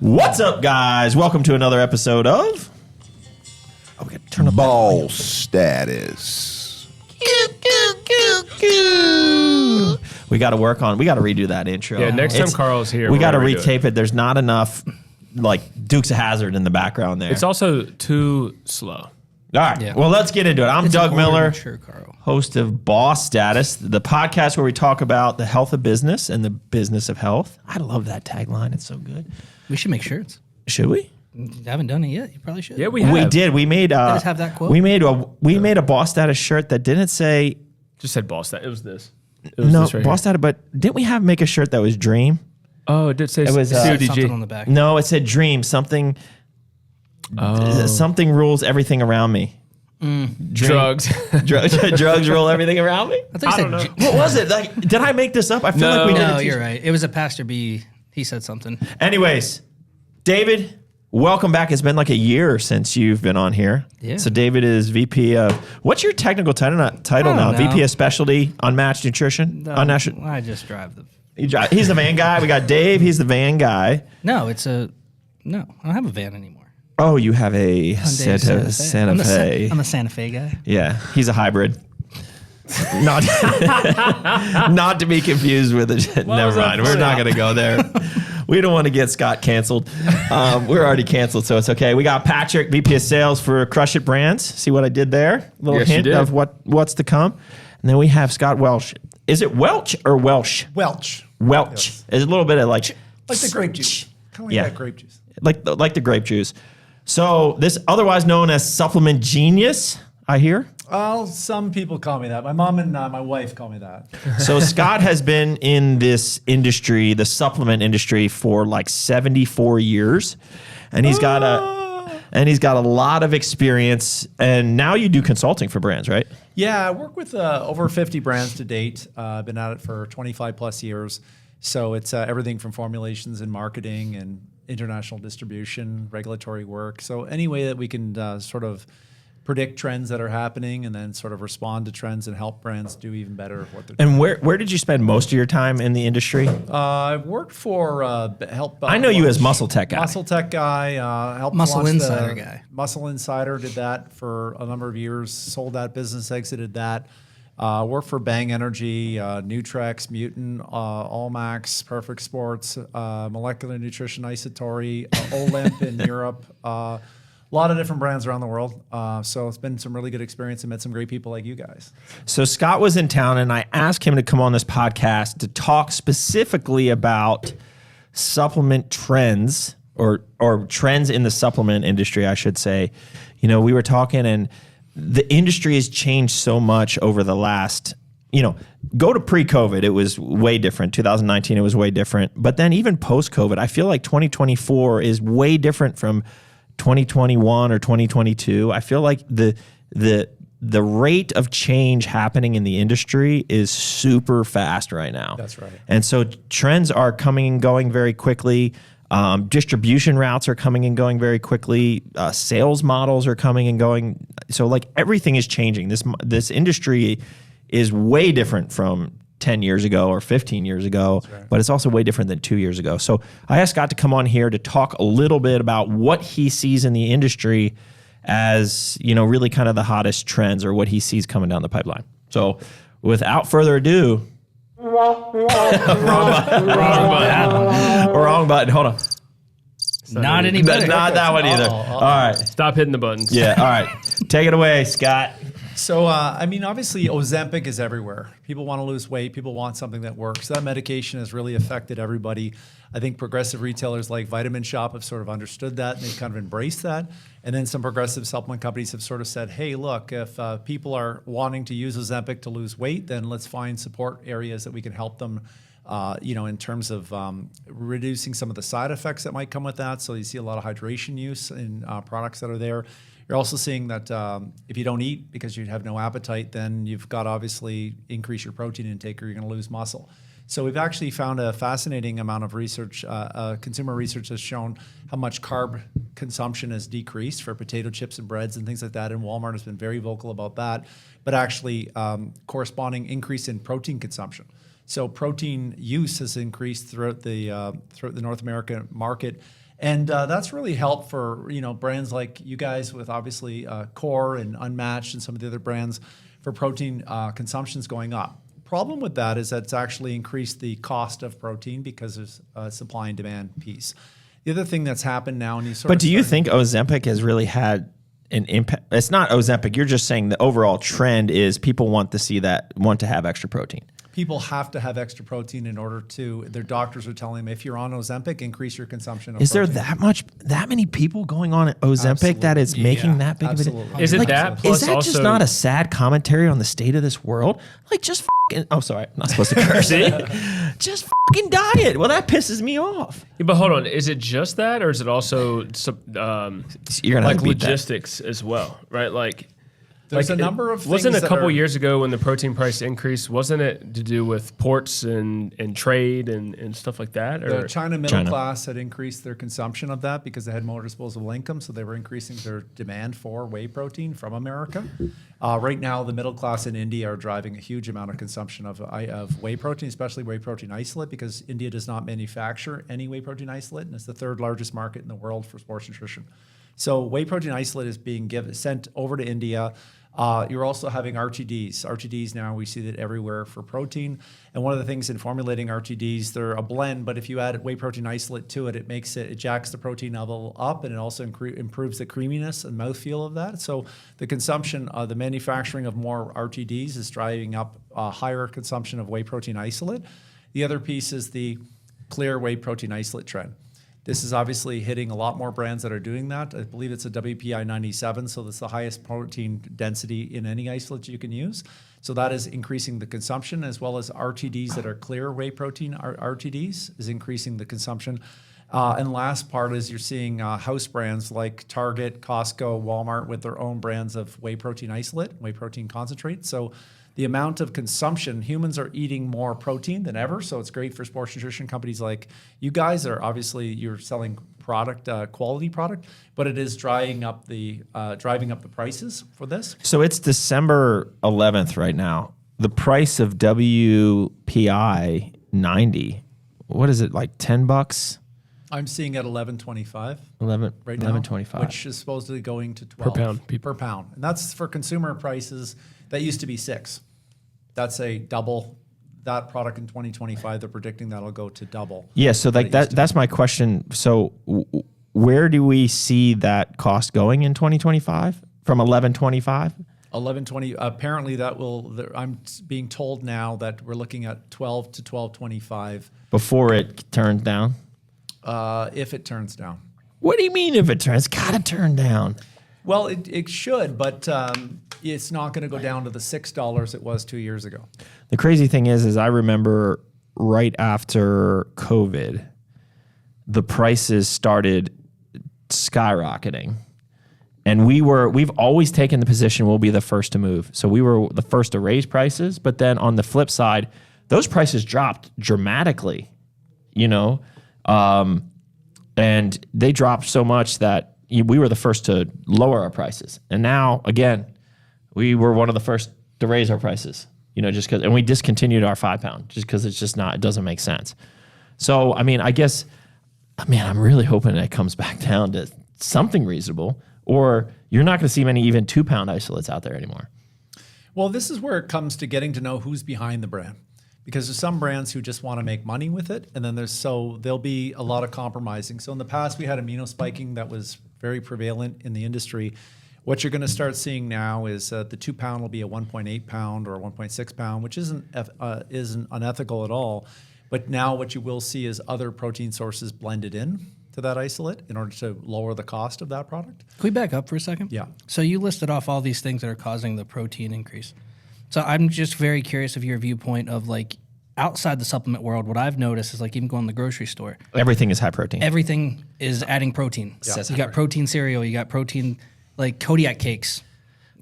What's up, guys? Welcome to another episode of... Oh, we got to turn up ball status. We got to work on... We got to redo that intro. Yeah, next time Carl's here, we got to redo retape it. There's not enough, like, Dukes of Hazzard in the background there. It's also too slow. All right. Yeah. Well, let's get into it. I'm Doug Miller, Sure, Carl. host of Boss Status, the podcast where we talk about the health of business and the business of health. I love that tagline. It's so good. We should make shirts. Should we? You haven't done it yet. You probably should. Yeah, we have. We did. We made just have that quote? We made a Boss Status shirt that didn't say Just said boss. That it was this. It was no this right Boss Status, but didn't we make a shirt that was Dream? Oh, it did say was, Something on CODG. the back. No, it said Dream. Something rules everything around me. Dream. Drugs. Drugs rule everything around me. I thought you said. What was it? Like, did I make this up? I feel like we did. No, it. you're right. It was a Pastor B. He said something. Anyways, David, welcome back. It's been like a year since you've been on here. Yeah. So David is VP of, what's your technical title now? know. VP of Specialty, Unmatched Nutrition? No, Unmatched. I just drive the. He's the van guy. We got Dave. He's the van guy. No, I don't have a van anymore. Oh, you have a Hyundai Santa Fe. I'm a Santa Fe guy. Yeah, he's a hybrid. not, not to be confused with it. Never mind. We're not going to go there. We don't want to get Scott canceled. We're already canceled, so it's okay. We got Patrick, VP of Sales for Crush It Brands. See what I did there? A little Yes, you hint did. of what's to come. And then we have Scott Welch. Is it Welch or Welsh? Welch. Welch. Yes. There's a little bit of like Like the grape juice. Kind of like Yeah. that grape juice. like the grape juice. So this otherwise known as Supplement Genius, I hear. Well, some people call me that. My mom and my wife call me that. So Scott has been in this industry, the supplement industry, for like 74 years, and he's got a lot of experience. And now you do consulting for brands, right? Yeah, I work with over 50 brands to date. I've been at it for 25 plus years. So it's everything from formulations and marketing and international distribution, regulatory work. So any way that we can sort of predict trends that are happening and then sort of respond to trends and help brands do even better of what they're doing. And where did you spend most of your time in the industry? I've worked for help. I know you as Muscle Tech guy. Muscle Tech guy, helped Muscle launch Insider guy. Muscle Insider did that for a number of years. Sold that business, exited that. Worked for Bang Energy, Nutrex, Mutant, Allmax, Perfect Sports, Molecular Nutrition, Isotori, Olymp in Europe. A lot of different brands around the world. So it's been some really good experience and met some great people like you guys. So Scott was in town, and I asked him to come on this podcast to talk specifically about supplement trends or trends in the supplement industry, I should say. You know, we were talking, and the industry has changed so much over the last, go to pre-COVID, it was way different. 2019, it was way different. But then even post-COVID, I feel like 2024 is way different from 2021 or 2022. I feel like the rate of change happening in the industry is super fast right now. That's right. And so trends are coming and going very quickly. Distribution routes are coming and going very quickly. Sales models are coming and going. So like everything is changing. This industry is way different from 10 years ago or 15 years ago, but it's also way different than 2 years ago. So I asked Scott to come on here to talk a little bit about what he sees in the industry as, really kind of the hottest trends or what he sees coming down the pipeline. So without further ado, wrong button. Hold on. Not any better. Not that one either. All right. Stop hitting the buttons. Yeah. All right. Take it away, Scott. So, obviously, Ozempic is everywhere. People want to lose weight. People want something that works. That medication has really affected everybody. I think progressive retailers like Vitamin Shop have sort of understood that, and they've kind of embraced that. And then some progressive supplement companies have sort of said, hey, look, if people are wanting to use Ozempic to lose weight, then let's find support areas that we can help them, in terms of reducing some of the side effects that might come with that. So you see a lot of hydration use in products that are there. You're also seeing that if you don't eat because you have no appetite, then you've got to obviously increase your protein intake or you're going to lose muscle. So we've actually found a fascinating amount of research. Consumer research has shown how much carb consumption has decreased for potato chips and breads and things like that. And Walmart has been very vocal about that, but actually corresponding increase in protein consumption. So protein use has increased throughout the North American market. And that's really helped for brands like you guys with obviously Core and Unmatched and some of the other brands for protein consumption's going up. Problem with that is that it's actually increased the cost of protein because there's a supply and demand piece. The other thing that's happened now, and But do you think Ozempic has really had an impact? It's not Ozempic. You're just saying the overall trend is people want to have extra protein. People have to have extra protein in order to, their doctors are telling them, if you're on Ozempic, increase your consumption of Is there protein. that many people going on Ozempic that is making that big of a Absolutely. Is it Like, that? Is Plus that just also- not a sad commentary on the state of this world? Like, just oh, sorry, I'm not supposed to curse. Just diet. Well, that pisses me off. Yeah, but hold on, is it just that, or is it also You're gonna like have to beat that. logistics as well, right? Like, There's a number of wasn't things a couple that are- years ago when the protein price increased? Wasn't it to do with ports and trade and stuff like that? The Or China middle China. class had increased their consumption of that because they had more disposable income, so they were increasing their demand for whey protein from America. Right now, the middle class in India are driving a huge amount of consumption of whey protein, especially whey protein isolate, because India does not manufacture any whey protein isolate, and it's the third largest market in the world for sports nutrition. So whey protein isolate is being sent over to India. You're also having RTDs. RTDs now, we see that everywhere for protein. And one of the things in formulating RTDs, they're a blend, but if you add whey protein isolate to it, it jacks the protein level up, and it also improves the creaminess and mouthfeel of that. So the consumption, the manufacturing of more RTDs is driving up higher consumption of whey protein isolate. The other piece is the clear whey protein isolate trend. This is obviously hitting a lot more brands that are doing that. I believe it's a WPI 97, so that's the highest protein density in any isolate you can use. So that is increasing the consumption, as well as RTDs that are clear whey protein RTDs is increasing the consumption. And last part is you're seeing house brands like Target, Costco, Walmart with their own brands of whey protein isolate, whey protein concentrate. So the amount of consumption, humans are eating more protein than ever, so it's great for sports nutrition companies like you guys. Are obviously you're selling product, quality product, but it is driving up the prices for this. So it's December 11th right now. The price of WPI 90, what is it, like $10? I'm seeing at 11.25 11 right now, 11.25. which is supposedly going to 12 pound, per pound, and that's for consumer prices. That used to be 6. That's a double. That product in 2025, they're predicting that'll go to double. Yeah, so like it used to that's my question. So where do we see that cost going in 2025 from 11.25? 11.20. Apparently, that will. I'm being told now that we're looking at 12 to 12.25 Before it turns down? if it turns down. What do you mean if it turns? It's got to turn down. Well, it should, but it's not going to go down to the $6 it was 2 years ago. The crazy thing is I remember right after COVID, the prices started skyrocketing. And we've always taken the position we'll be the first to move. So we were the first to raise prices, but then on the flip side, those prices dropped dramatically, and they dropped so much that we were the first to lower our prices. And now, again, we were one of the first to raise our prices, just because, and we discontinued our 5-pound just because it's just it doesn't make sense. So, I'm really hoping it comes back down to something reasonable, or you're not going to see many even 2-pound isolates out there anymore. Well, this is where it comes to getting to know who's behind the brand, because there's some brands who just want to make money with it, and then there'll be a lot of compromising. So in the past, we had amino spiking that was very prevalent in the industry. What you're going to start seeing now is the 2-pound will be a 1.8 pound or a 1.6 pound, which isn't unethical at all. But now what you will see is other protein sources blended in to that isolate in order to lower the cost of that product. Can we back up for a second? Yeah. So you listed off all these things that are causing the protein increase. So I'm just very curious of your viewpoint of like outside the supplement world. What I've noticed is like even going to the grocery store, Everything is high protein. everything is adding protein. Yeah. You got protein cereal, you got protein like Kodiak cakes.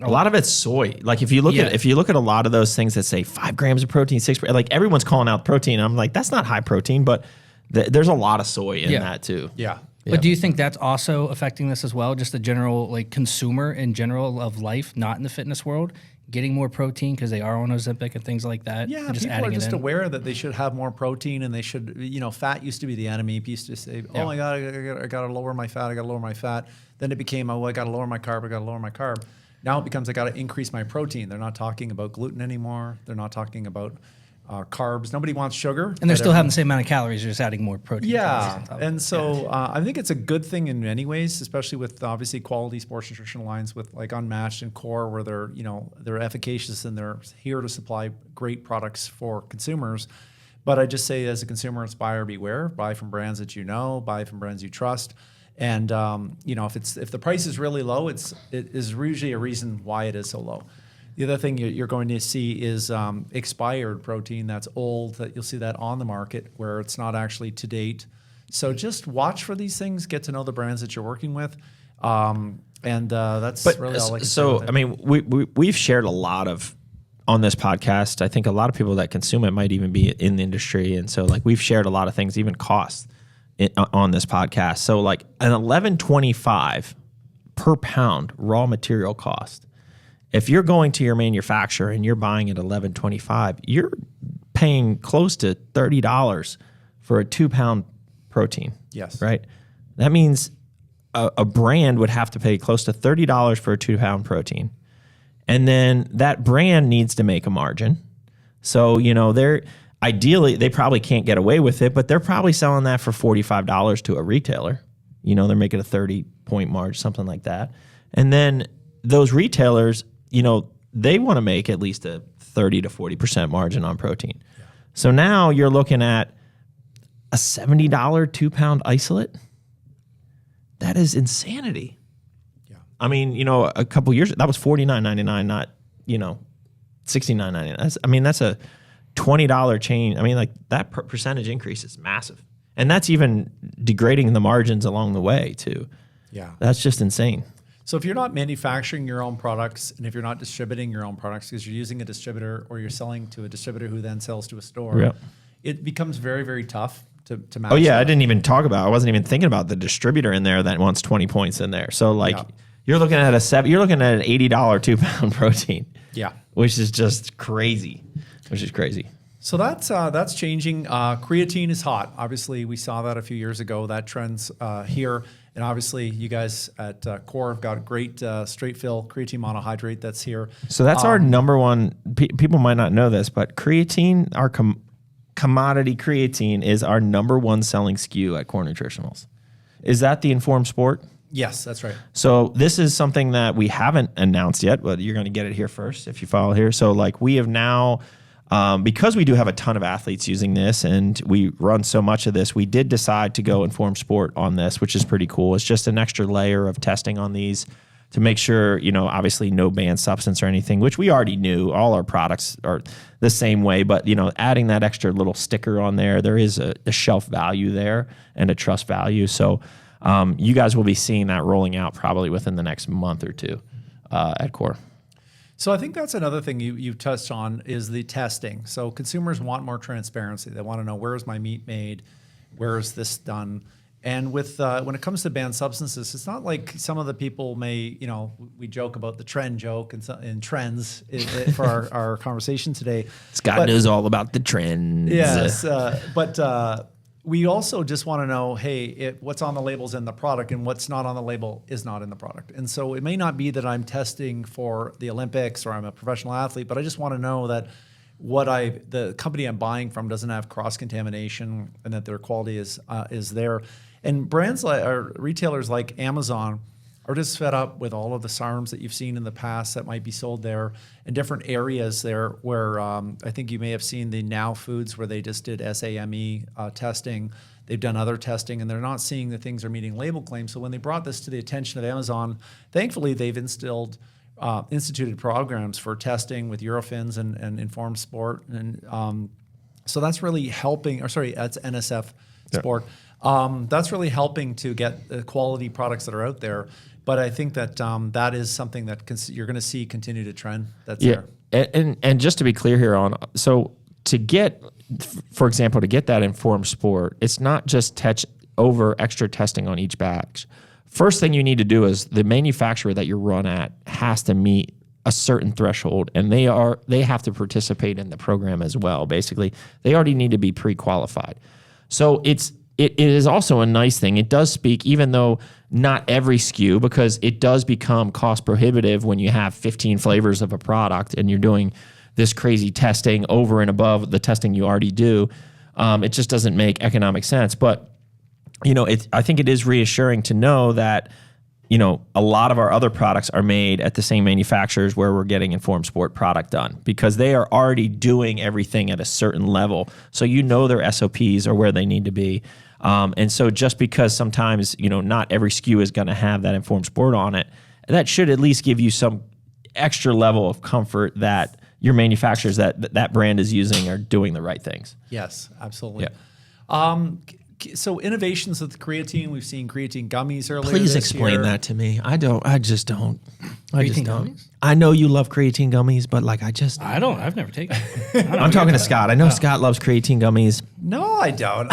A lot of it's soy. Like if you look Yeah. at a lot of those things that say 5 grams of protein, 6, like everyone's calling out protein. I'm like, that's not high protein, but there's a lot of soy in Yeah. that too. Yeah. But do you think that's also affecting this as well? Just the general like consumer in general of life, not in the fitness world, getting more protein because they are on Ozempic and things like that? Yeah, and just people adding are just it in? aware that they should have more protein and they should, fat used to be the enemy. People used to say, oh my God, I got to lower my fat. I got to lower my fat. Then it became, oh, I got to lower my carb. I got to lower my carb. Now it becomes, I got to increase my protein. They're not talking about gluten anymore. They're not talking about carbs. Nobody wants sugar. And they're still having the same amount of calories, you're just adding more protein. Yeah, and so I think it's a good thing in many ways, especially with obviously quality sports nutrition lines with like Unmatched and Core, where they're efficacious and they're here to supply great products for consumers. But I just say, as a consumer, it's buyer beware. Buy from brands that you know. Buy from brands you trust. And if the price is really low, it is usually a reason why it is so low. The other thing you're going to see is expired protein that's old, that you'll see that on the market where it's not actually to date. So just watch for these things, get to know the brands that you're working with. That's really all I can say. So, I mean, we've shared a lot of, on this podcast, I think a lot of people that consume it might even be in the industry. And so like we've shared a lot of things, even costs on this podcast. So like an $11.25 per pound raw material cost. If you're going to your manufacturer and you're buying at $11.25, you're paying close to $30 for a 2-pound protein. Yes. Right? That means a brand would have to pay close to $30 for a 2-pound protein. And then that brand needs to make a margin. So, they're ideally, they probably can't get away with it, but they're probably selling that for $45 to a retailer. They're making a 30-point margin, something like that. And then those retailers, they want to make at least a 30 to 40% margin on protein. Yeah. So now you're looking at a $70 2-pound isolate. That is insanity. Yeah. I mean, a couple years, that was $49.99, not, $69.99. That's a $20 change. I mean, like that percentage increase is massive. And that's even degrading the margins along the way too. Yeah. That's just insane. So if you're not manufacturing your own products and if you're not distributing your own products because you're using a distributor or you're selling to a distributor who then sells to a store, it becomes very, very tough to match. Oh yeah, that. I didn't even talk about. I wasn't even thinking about the distributor in there that wants 20 points in there. So like you're looking at an $80 2-pound protein. Yeah, which is just crazy. So that's changing. Creatine is hot. Obviously, we saw that a few years ago. That trend's here. And obviously, you guys at Core have got a great straight fill creatine monohydrate that's here. So that's our number one. People might not know this, but creatine, our commodity creatine, is our number one selling SKU at Core Nutritionals. Is that the Informed Sport? Yes, that's right. So this is something that we haven't announced yet, but you're going to get it here first if you follow here. So like we have now. Because we do have a ton of athletes using this and we run so much of this, we did decide to go Informed Sport on this, which is pretty cool. It's just an extra layer of testing on these to make sure, obviously no banned substance or anything, which we already knew. All our products are the same way, but, adding that extra little sticker on there is a shelf value there and a trust value. So you guys will be seeing that rolling out probably within the next month or two at Core. So I think that's another thing you touched on is the testing. So consumers want more transparency. They want to know, where is my meat made? Where is this done? And with when it comes to banned substances, it's not like some of the people may, we joke about the trend joke and trends for our conversation today. Scott knows all about the trends. Yes, but we also just want to know, hey, what's on the labels in the product and what's not on the label is not in the product. And so it may not be that I'm testing for the Olympics or I'm a professional athlete, but I just want to know that the company I'm buying from doesn't have cross-contamination and that their quality is there. And brands or retailers like Amazon are just fed up with all of the SARMs that you've seen in the past that might be sold there in different areas there where I think you may have seen the Now Foods where they just did SAME testing. They've done other testing and they're not seeing that things are meeting label claims. So when they brought this to the attention of Amazon, thankfully they've instituted programs for testing with Eurofins and Informed Sport. And so that's really helping, that's NSF Sport. That's really helping to get the quality products that are out there. But I think that that is something that you're going to see continue to trend. That's there. And just to be clear here so to get, for example, to get that Informed Sport, it's not just extra testing on each batch. First thing you need to do is the manufacturer that you run at has to meet a certain threshold, and they have to participate in the program as well. Basically, they already need to be pre-qualified. So it is also a nice thing. It does speak, even though not every SKU, because it does become cost prohibitive when you have 15 flavors of a product and you're doing this crazy testing over and above the testing you already do. It just doesn't make economic sense. But I think it is reassuring to know that a lot of our other products are made at the same manufacturers where we're getting Informed Sport product done, because they are already doing everything at a certain level. So their SOPs are where they need to be. And so just because sometimes, not every SKU is going to have that Informed Sport on it, that should at least give you some extra level of comfort that your manufacturers that brand is using are doing the right things. Yes, absolutely. Yeah. So innovations with creatine, we've seen creatine gummies earlier. Please this explain year. that to me. I just don't. Creatine gummies? I know you love creatine gummies, but I've never taken it. I'm talking to Scott. I know Scott loves creatine gummies. No, I don't.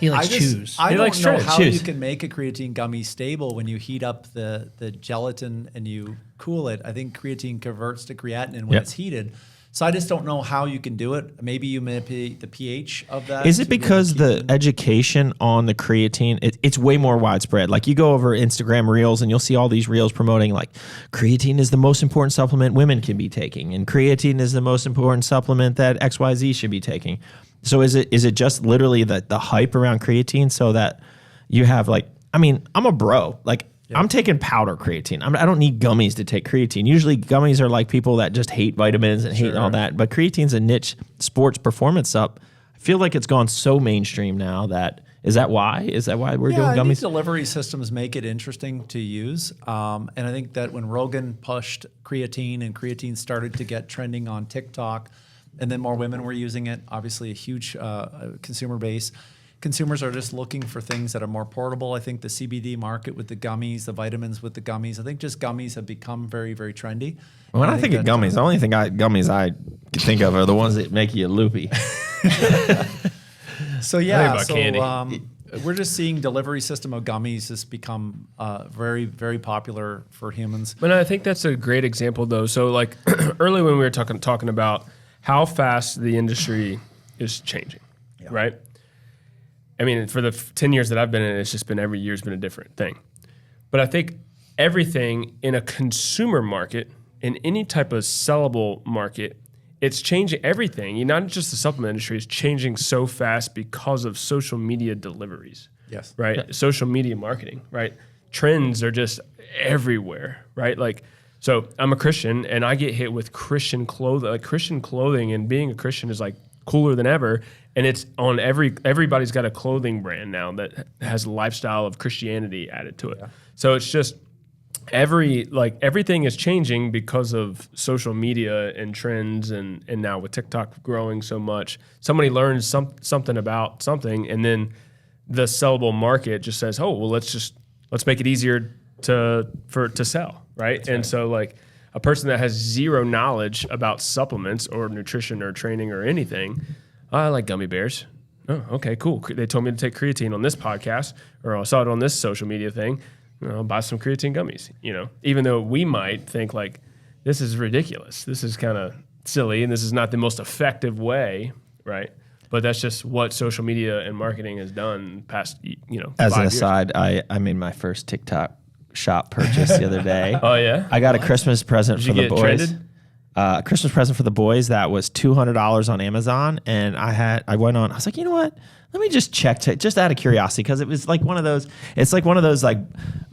He likes chews. I He don't likes know chews. how you can make a creatine gummy stable when you heat up the gelatin and you cool it. I think creatine converts to creatinine when Yep. it's heated. So I just don't know how you can do it. Maybe you manipulate the pH of that. Is it to be able to because keep the it- education on the creatine, it's way more widespread? Like you go over Instagram Reels and you'll see all these Reels promoting like creatine is the most important supplement women can be taking, and creatine is the most important supplement that XYZ should be taking. So is it just literally the hype around creatine so that you have I'm a bro. I'm taking powder creatine. I don't need gummies to take creatine. Usually gummies are like people that just hate vitamins and hate all that. But creatine's a niche sports performance sup. I feel like it's gone so mainstream now that is that why we're doing I think gummies? delivery systems make it interesting to use. And I think that when Rogan pushed creatine and creatine started to get trending on TikTok, and then more women were using it, obviously a huge consumer base. Consumers are just looking for things that are more portable. I think the CBD market with the gummies, the vitamins with the gummies, I think just gummies have become very, very trendy. When And I think of that, gummies, the only thing gummies I can think of are the ones that make you loopy. So yeah, about candy. We're just seeing delivery system of gummies has become very, very popular for humans. But I think that's a great example, though. So, like early when we were talking about how fast the industry is changing, right? I mean, for the 10 years that I've been in it, it's just been every year's been a different thing. But I think everything in a consumer market, in any type of sellable market, it's changing everything. Not just the supplement industry is changing so fast because of social media deliveries. Yes. Right? Yeah. Social media marketing, right? Trends are just everywhere, right? So I'm a Christian and I get hit with Christian clothing. Like Christian clothing and being a Christian is cooler than ever. And it's on everybody's got a clothing brand now that has a lifestyle of Christianity added to it. Yeah. So it's just everything is changing because of social media and trends, and now with TikTok growing so much, somebody learns something about something, and then the sellable market just says, oh, well, let's make it easier to sell, right? And so a person that has zero knowledge about supplements or nutrition or training or anything, I like gummy bears. Oh, okay, cool. They told me to take creatine on this podcast, or I saw it on this social media thing. I'll buy some creatine gummies, even though we might think this is ridiculous. This is kind of silly, and this is not the most effective way, right? But that's just what social media and marketing has done past, As 5 an years. aside, I made my first TikTok shop purchase the other day. Oh, yeah? I got a Christmas present Did for you the get boys. trended? A Christmas present for the boys that was $200 on Amazon, and I went on. I was like, you know what? Let me just check just out of curiosity, because it was one of those. It's one of those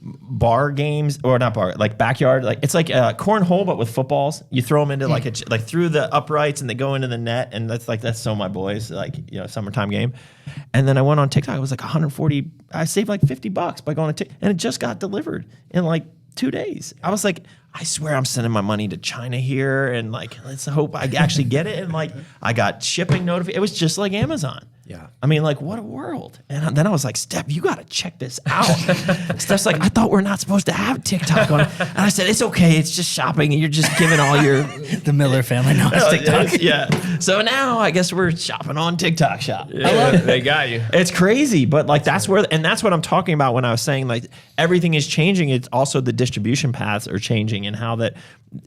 bar games, or not bar, backyard. It's like a cornhole but with footballs. You throw them into through the uprights and they go into the net, and that's so my boys summertime game. And then I went on TikTok. It was 140. I saved $50 by going to TikTok, and it just got delivered in 2 days. I was like, I swear I'm sending my money to China here, and let's hope I actually get it. And I got shipping notification. It was just like Amazon. Yeah. I mean, like, what a world. And then I was like, Steph, you got to check this out. Steph's like, I thought we're not supposed to have TikTok on it. And I said, it's okay. It's just shopping. And you're just giving all your... The Miller family knows TikTok. Yeah. So now I guess we're shopping on TikTok Shop. Yeah, they got you. It's crazy, but like that's where, and that's what I'm talking about when I was saying like everything is changing. It's also the distribution paths are changing and how that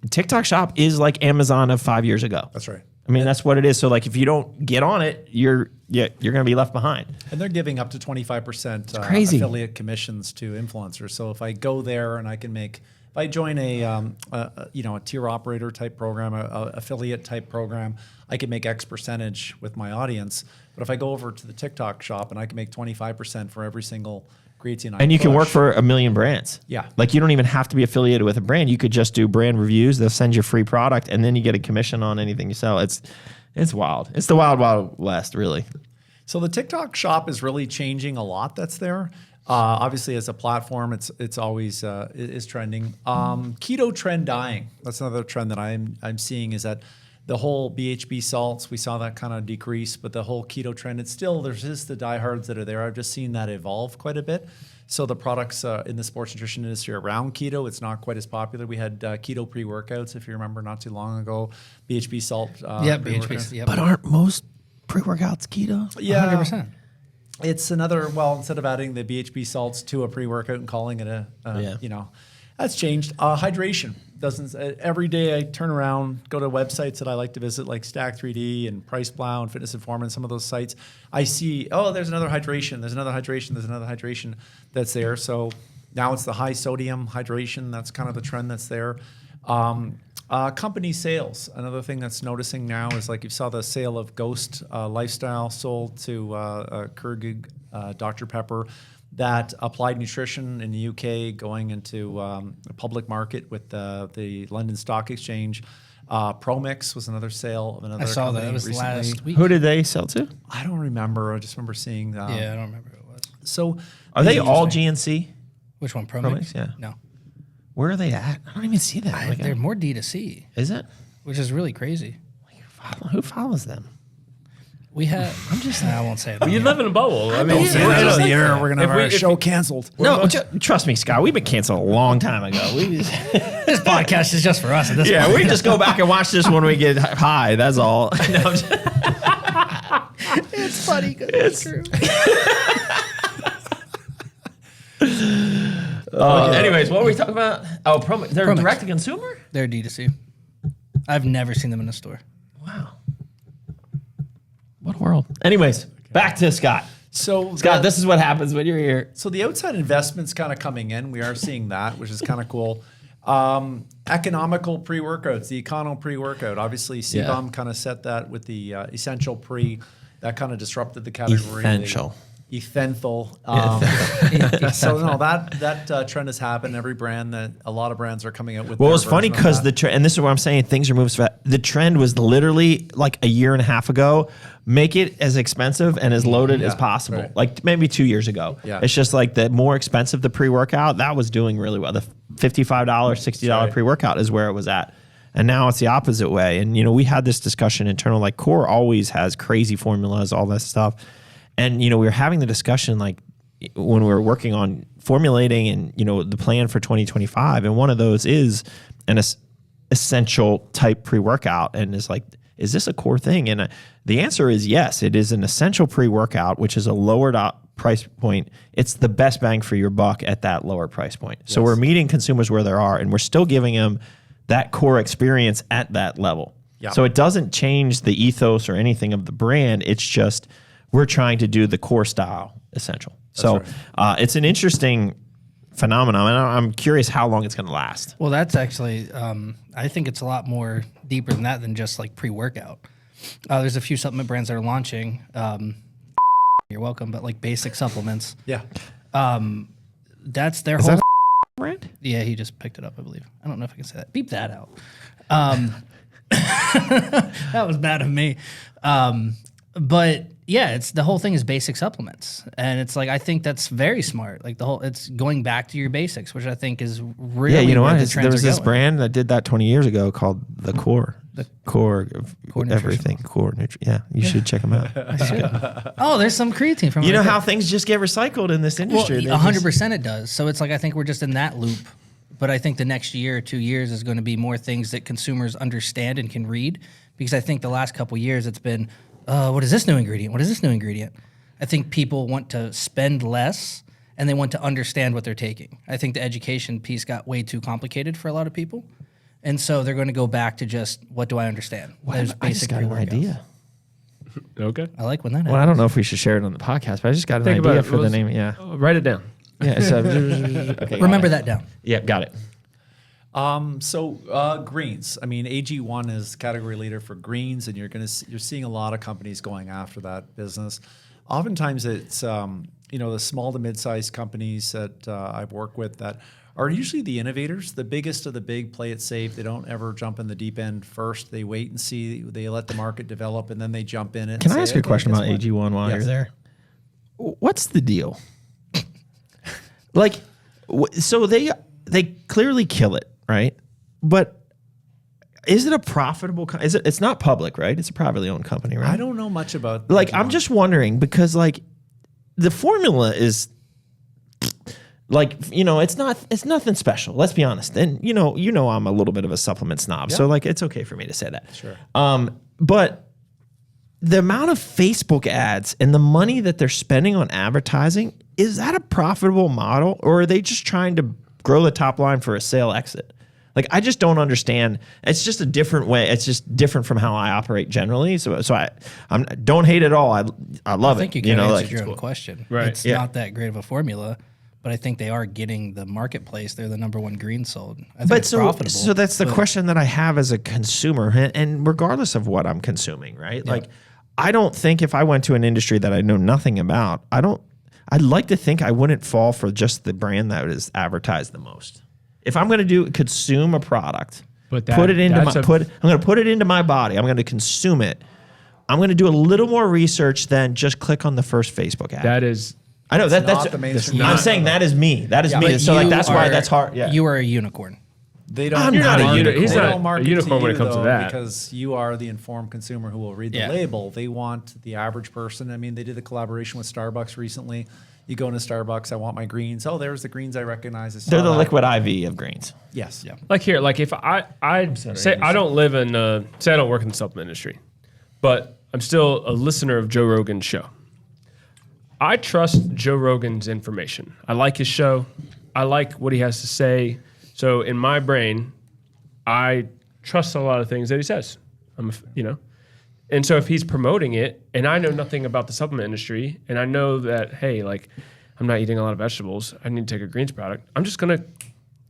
TikTok Shop is like Amazon of 5 years ago. That's right. I mean, that's what it is. So like if you don't get on it, you're going to be left behind. And they're giving up to 25% crazy. affiliate commissions to influencers. So if I go there and I can make, if I join a tier operator type program, a affiliate type program, I can make X percentage with my audience. But if I go over to the TikTok Shop and I can make 25% for every single creatine I And you can work push. for a million brands. Yeah. Like you don't even have to be affiliated with a brand. You could just do brand reviews. They'll send you free product and then you get a commission on anything you sell. It's wild. It's the wild, wild west, really. So the TikTok Shop is really changing a lot that's there. Obviously, as a platform, it's always is trending. Keto trend dying. That's another trend that I'm seeing is that the whole BHB salts, we saw that kind of decrease, but the whole keto trend, it's still, there's just the diehards that are there. I've just seen that evolve quite a bit. So the products in the sports nutrition industry around keto, it's not quite as popular. We had keto pre-workouts, if you remember, not too long ago. BHB salt. BHB. Yep. But aren't most pre-workouts keto? Yeah. 100%. It's another, instead of adding the BHB salts to a pre-workout and calling it that's changed. Hydration doesn't, every day I turn around, go to websites that I like to visit like Stack3D and PricePlow and Fitness Informant, some of those sites. I see, there's another hydration, there's another hydration that's there. So now it's the high sodium hydration. That's kind of the trend that's there. Company sales. Another thing that's noticing now is like you saw the sale of Ghost Lifestyle sold to Keurig Dr. Pepper. That Applied Nutrition in the UK going into the public market with the London Stock Exchange. ProMix was another sale of another I saw that. company It was recently. last week. Who did they sell to? I don't remember. I just remember seeing that. Yeah, I don't remember who it was. So Are they it's all interesting. GNC? Which one? ProMix? ProMix, yeah. No. Where are they at? I don't even see that. They're more D2C, Is it? which is really crazy. Who follows them? We have. I won't say it. on You here. live in a bubble. I mean, We're gonna have our if show canceled. No, trust me, Scott. We've been canceled a long time ago. This podcast is just for us at this Yeah, point. we just go back and watch this when we get high. That's all. No, I'm just- It's funny because it's true. anyways, what were we talking about? Oh, they're ProMix. direct to consumer? They're D2C. I've never seen them in a store. Wow. What a world. Anyways, back to Scott. So Scott, this is what happens when you're here. So the outside investment's kind of coming in. We are seeing that, which is kind of cool. Economical pre-workouts, the Econo pre-workout. Obviously, CBOM kind of set that with the Essential Pre. That kind of disrupted the category. Essential. Ethenthal. So no, that trend has happened. A lot of brands are coming out with. Well, their it's funny version of because that. and this is what I'm saying, things are moving fast. The trend was literally like a year and a half ago, make it as expensive and as loaded as possible. right. Like maybe 2 years ago. Yeah. It's just like the more expensive the pre-workout, that was doing really well. The $55, $60 right. pre-workout is where it was at. And now it's the opposite way. And, we had this discussion internal, like Core always has crazy formulas, all that stuff. And, we were having the discussion like when we were working on formulating and, the plan for 2025. And one of those is an essential type pre-workout. And it's like, is this a core thing? And the answer is yes, it is an essential pre-workout, which is a lower price point. It's the best bang for your buck at that lower price point. So we're meeting consumers where they are, and we're still giving them that core experience at that level. Yeah. So it doesn't change the ethos or anything of the brand. It's just we're trying to do the core style essential. It's an interesting phenomenon, and I'm curious how long it's going to last. Well, that's actually, I think it's a lot more deeper than that than just like pre-workout. There's a few supplement brands that are launching. You're welcome, but like basic supplements. Yeah. That's their Is whole. that a brand? Yeah, he just picked it up, I believe. I don't know if I can say that. Beep that out. That was bad of me. But yeah, it's the whole thing is basic supplements, and it's like I think that's very smart. Like it's going back to your basics, which I think is really Yeah, where the what? trends There was are this going. brand that did that 20 years ago called The Core. core of Core everything. Core Yeah, you should check them out. Oh, there's some creatine from You know right how things just get recycled in this Well, industry. They 100% it does. So it's like I think we're just in that loop. But I think the next year or 2 years is going to be more things that consumers understand and can read. Because I think the last couple of years it's been, what is this new ingredient? What is this new ingredient? I think people want to spend less and they want to understand what they're taking. I think the education piece got way too complicated for a lot of people. And so they're going to go back to just, what do I understand? There's I just got an pre-workouts. idea. Okay. I like when that Well, I happens. don't know if we should share it on the podcast, but I just got an Think about idea it. for the name. Yeah. Write it down. Yeah. So, okay. Remember that down. Yeah, got it. Greens. I mean, AG1 is category leader for greens, and you're seeing a lot of companies going after that business. Oftentimes, it's the small to mid-sized companies that I've worked with that are usually the innovators. The biggest of the big play it safe. They don't ever jump in the deep end first. They wait and see. They let the market develop, and then they jump in it. Can and I say, ask you a "Okay, question guess about what?" AG1 while Yes. you're there? What's the deal? Like, so they clearly kill it, right? But is it a profitable? It's not public, right? It's a privately owned company, right? I don't know much about. Like, AG1. I'm just wondering because, like, the formula is, like, it's nothing special. Let's be honest. And I'm a little bit of a supplement snob, so like, it's okay for me to say that. Sure. But the amount of Facebook ads and the money that they're spending on advertising, is that a profitable model, or are they just trying to grow the top line for a sale exit? Like, I just don't understand. It's just a different way. It's just different from how I operate generally. So I don't hate it at all. I love I think it. you kind of answered like, your own question. Right. It's not that great of a formula, but I think they are getting the marketplace. They're the number one green sold. I think But it's profitable. so that's the question that I have as a consumer, and regardless of what I'm consuming, right? Like, I don't think if I went to an industry that I know nothing about, I'd like to think I wouldn't fall for just the brand that is advertised the most. If I'm going to consume a product, But put it into that's I'm going to put it into my body. I'm going to consume it. I'm going to do a little more research than just click on the first Facebook ad. That is I know not that's the mainstream. I'm saying that is me. That is me. But So like you that's why are- that's hard. Yeah. You are a unicorn. They don't. I'm not a market- unicorn. He's they not don't a market unicorn to when it you, comes to though, that. because you are the informed consumer who will read the Yeah. label. They want the average person. I mean, they did a collaboration with Starbucks recently. You go into Starbucks, I want my greens. Oh, there's the greens I recognize. I saw They're the that. liquid IV of greens. Yes. Yeah. like here, like if I say I don't live in say I don't work in the supplement industry, but I'm still a listener of Joe Rogan's show. I trust Joe Rogan's information. I like his show. I like what he has to say. So in my brain, I trust a lot of things that he says. And so if he's promoting it, and I know nothing about the supplement industry, and I know that, hey, like, I'm not eating a lot of vegetables, I need to take a greens product, I'm just gonna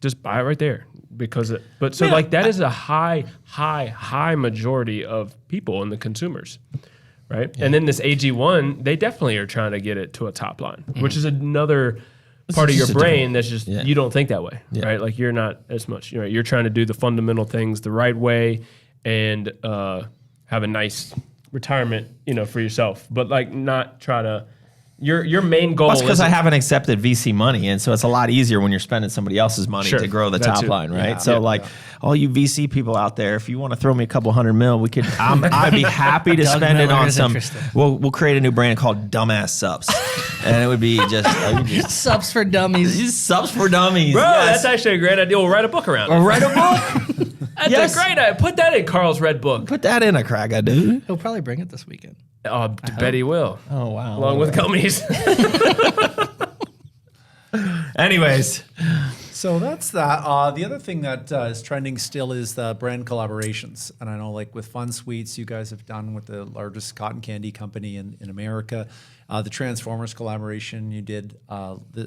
just buy it right there that is a high majority of people and the consumers, right? Yeah. And then this AG1, they definitely are trying to get it to a top line, which is another part of your brain that's just you don't think that way, right? Like you're not as much, you're trying to do the fundamental things the right way and have a nice retirement, for yourself, but like not try to. Your main goal That's because I isn't- haven't accepted VC money, and so it's a lot easier when you're spending somebody else's money Sure, to grow the that top too. line, right? Yeah. So all you VC people out there, if you want to throw me a couple $100 million, we could. I'd be happy to Doug spend it Miller on is some. interested. We'll create a new brand called Dumbass Subs, and it would be just Subs for dummies. just subs for dummies. Bro, Yes. that's actually a great idea. We'll write a book around it. Or write a book. That's Yes. a great idea. Put that in Carl's red book. Put that in a cracker, dude. He'll probably bring it this weekend. Oh, bet he will. Oh wow. Along with gummies. Anyways, So that's that. The other thing that is trending still is the brand collaborations. And I know, like with Fun Sweets, you guys have done with the largest cotton candy company in America. The Transformers collaboration you did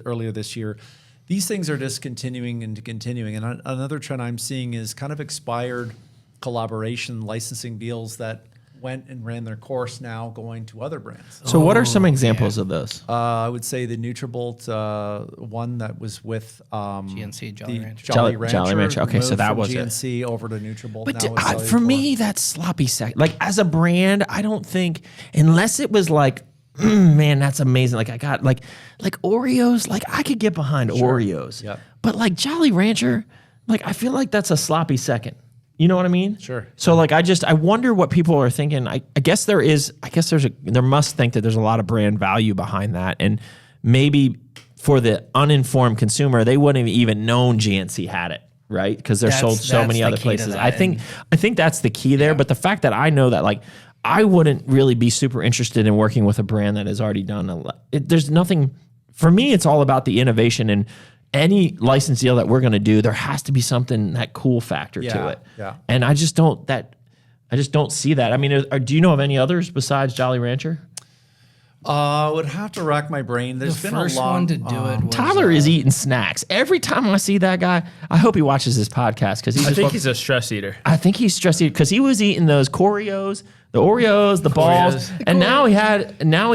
earlier this year. These things are just continuing and continuing. And another trend I'm seeing is kind of expired collaboration licensing deals that went and ran their course now going to other brands. so what are some examples of those? I would say the Nutrabolt one that was with GNC, Jolly the Rancher. Jolly Jolly Rancher. Okay, so moved that from was it. GNC over to Nutrabolt. But now with for Cellucor. me, that's sloppy seconds. Like as a brand, I don't think unless it was like, man, that's amazing. Like I got like Oreos. Like I could get behind Oreos. Yep. But like Jolly Rancher, like I feel like that's a sloppy second. You know what I mean? Sure. So like, I wonder what people are thinking. I guess there must think that there's a lot of brand value behind that. And maybe for the uninformed consumer, they wouldn't have even known GNC had it, right? Because they're sold so many other places. I think that's the key there. But the fact that I know that, like, I wouldn't really be super interested in working with a brand that has already done there's nothing, for me, it's all about the innovation, and any license deal that we're going to do, there has to be something, that cool factor to it. Yeah. And I just don't see that. I mean, do you know of any others besides Jolly Rancher? I would have to rack my brain. There's The been first a long one to do it was, Tyler is eating snacks. Every time I see that guy, I hope he watches this podcast, because I think he's a stress eater. I think he's stressed because he was eating those Oreos, the balls, and now he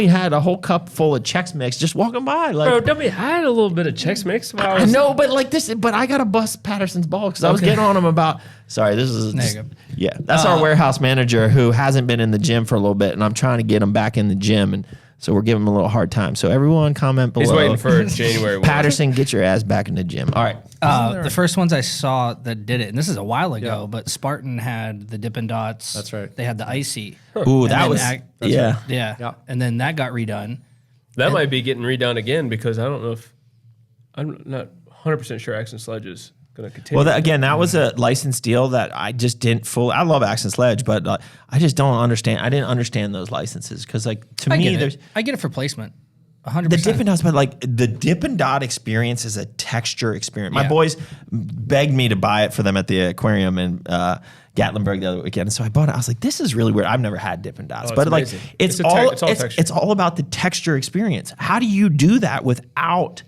had a whole cup full of Chex Mix just walking by. Like, Bro, don't be. I had a little bit of Chex Mix. While I know, but like this, but I gotta bust Patterson's ball because I was getting on him about. Sorry, this is There you go. yeah. That's our warehouse manager who hasn't been in the gym for a little bit, and I'm trying to get him back in the gym, and so we're giving him a little hard time. So everyone, comment below. He's waiting for January 1. Patterson, get your ass back in the gym. All right. The first ones I saw that did it, and this is a while ago, but Spartan had the Dippin' Dots. That's right. They had the Icy. Ooh, And that then was yeah. Yeah. And then that got redone. That might be getting redone again, because I don't know if I'm not 100% sure Axe and Sledge is going to continue. Well, that was a license deal that I just didn't I love Axe and Sledge, but I just don't understand. I didn't understand those licenses because, like, to me, there's I get it for placement. 100%. the Dippin' Dots, but like the Dippin' Dot experience is a texture experience. My Yeah. boys begged me to buy it for them at the aquarium in Gatlinburg the other weekend, and so I bought it. I was like, "This is really weird. I've never had Dippin' Dots, Oh, it's but like, amazing. it's all texture. it's all about the texture experience. How do you do that without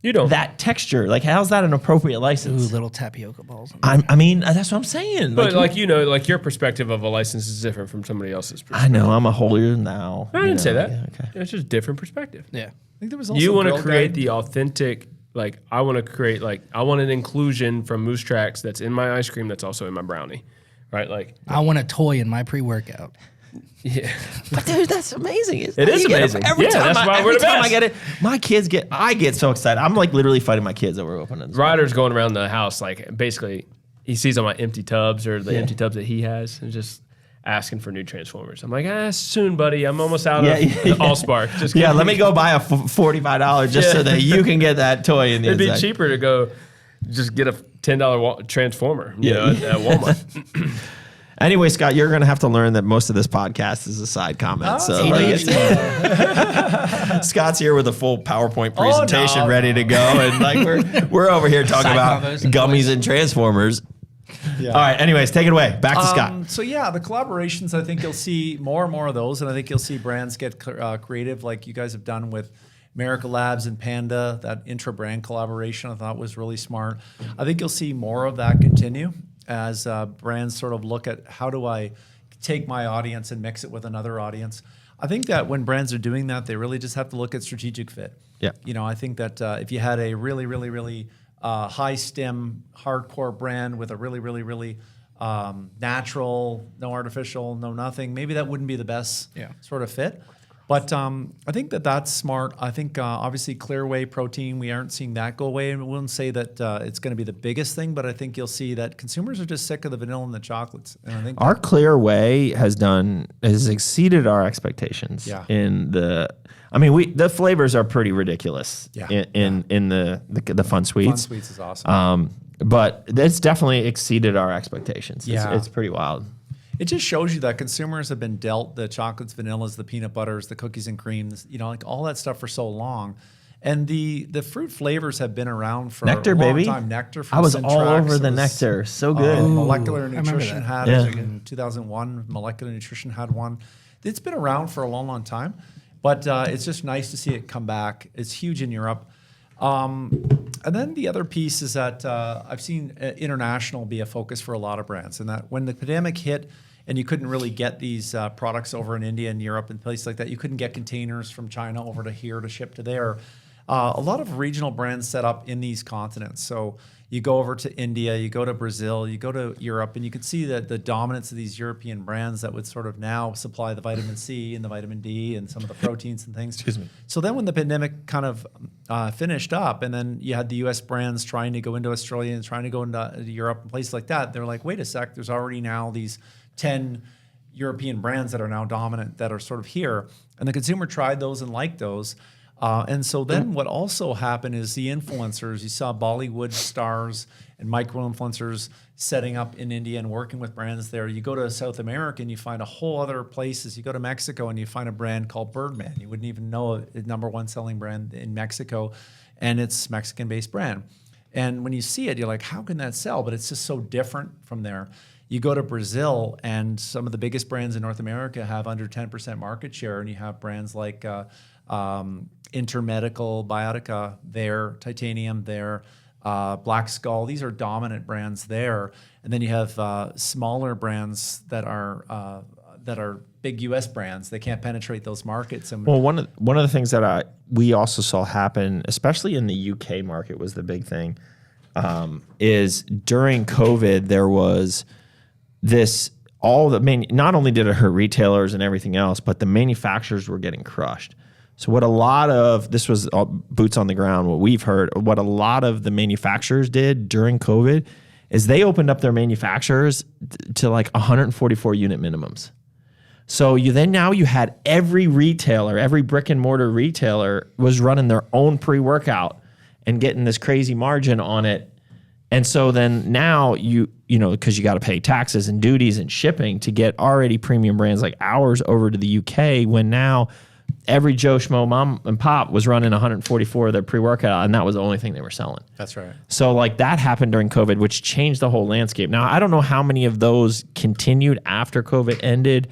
you don't. that texture? Like, how's that an appropriate Ooh, license? little tapioca balls. I mean, that's what I'm saying. But like your perspective of a license is different from somebody else's perspective. I know I'm a holier than thou. I didn't say that. Yeah, okay. It's just different perspective. Yeah. I think there was also You want to Girl create Guide. the authentic, like, I want an inclusion from Moose Tracks that's in my ice cream that's also in my brownie, right? Like, I want a toy in my pre-workout. yeah. But dude, that's amazing. It is You get amazing. Every Yeah, time, that's why every we're the time I best. get it, I get so excited. I'm like literally fighting my kids over opening. Ryder's going around the house, like, basically, he sees all my empty tubs or the empty tubs that he has, and just asking for new Transformers. I'm like, soon, buddy. I'm almost out of Allspark. Just Yeah, kidding. let me go buy a $45 just so that you can get that toy in the It'd be inside. cheaper to go just get a $10 Transformer, you know, at Walmart. Anyway, Scott, you're going to have to learn that most of this podcast is a side comment. So like, Scott's here with a full PowerPoint presentation ready to go, and like we're over here talking Side about combos and gummies toys. and Transformers. Yeah. All right. Anyways, take it away. Back to Scott. So yeah, the collaborations, I think you'll see more and more of those, and I think you'll see brands get creative, like you guys have done with Miracle Labs and Panda. That intra-brand collaboration I thought was really smart. I think you'll see more of that continue as brands sort of look at how do I take my audience and mix it with another audience. I think that when brands are doing that, they really just have to look at strategic fit. Yeah. You know, I think that if you had a really high stem, hardcore brand with a really natural, no artificial, no nothing, maybe that wouldn't be the best sort of fit. But I think that that's smart. I think obviously clear whey protein, we aren't seeing that go away. And we wouldn't say that it's going to be the biggest thing, but I think you'll see that consumers are just sick of the vanilla and the chocolates. And I think Our clear whey has exceeded our expectations. Yeah. I mean, the flavors are pretty ridiculous. Yeah. In the Fun Sweets. Fun Sweets is awesome. But it's definitely exceeded our expectations. Yeah. It's pretty wild. It just shows you that consumers have been dealt the chocolates, vanillas, the peanut butters, the cookies and creams, you know, like all that stuff for so long. And the fruit flavors have been around for Nectar, a long baby. time. Nectar from I was Syntrax. all over It the was, nectar. So good. Molecular remember Nutrition that. had Yeah. it in 2001. Molecular Nutrition had one. It's been around for a long time, but it's just nice to see it come back. It's huge in Europe. And then the other piece is that I've seen international be a focus for a lot of brands, and that when the pandemic hit and you couldn't really get these products over in India and Europe and places like that, you couldn't get containers from China over to here to ship to there. a lot of regional brands set up in these continents. So you go over to India, you go to Brazil, you go to Europe, and you can see that the dominance of these European brands that would sort of now supply the vitamin C and the vitamin D and some of the proteins and things. Excuse me. So then when the pandemic kind of finished up, and then you had the U.S. brands trying to go into Australia and trying to go into Europe and places like that, they're like, wait a sec, there's already now these 10 European brands that are now dominant that are sort of here. And the consumer tried those and liked those. And so then what also happened is the influencers, you saw Bollywood stars and micro-influencers setting up in India and working with brands there. You go to South America and you find a whole other places. You go to Mexico and you find a brand called Birdman. You wouldn't even know a #1 selling brand in Mexico, and it's Mexican-based brand. And when you see it, you're like, how can that sell? But it's just so different from there. You go to Brazil, and some of the biggest brands in North America have under 10% market share, and you have brands like Intermedical, Biotica there, Titanium there, Black Skull. These are dominant brands there. And then you have smaller brands that are big U.S. brands. They can't penetrate those markets. And Well, one of the things that we also saw happen, especially in the UK market, was the big thing. Is during COVID there was this not only did it hurt retailers and everything else, but the manufacturers were getting crushed. So what a lot of, this was all boots on the ground, what we've heard, what a lot of the manufacturers did during COVID is they opened up their manufacturers to like 144 unit minimums. So now you had every retailer, every brick and mortar retailer was running their own pre-workout and getting this crazy margin on it. And so then now because you got to pay taxes and duties and shipping to get already premium brands like ours over to the UK, when now every Joe Schmo mom and pop was running 144 of their pre-workout, and that was the only thing they were selling. that's right. So like that happened during COVID, which changed the whole landscape. Now, I don't know how many of those continued after COVID ended,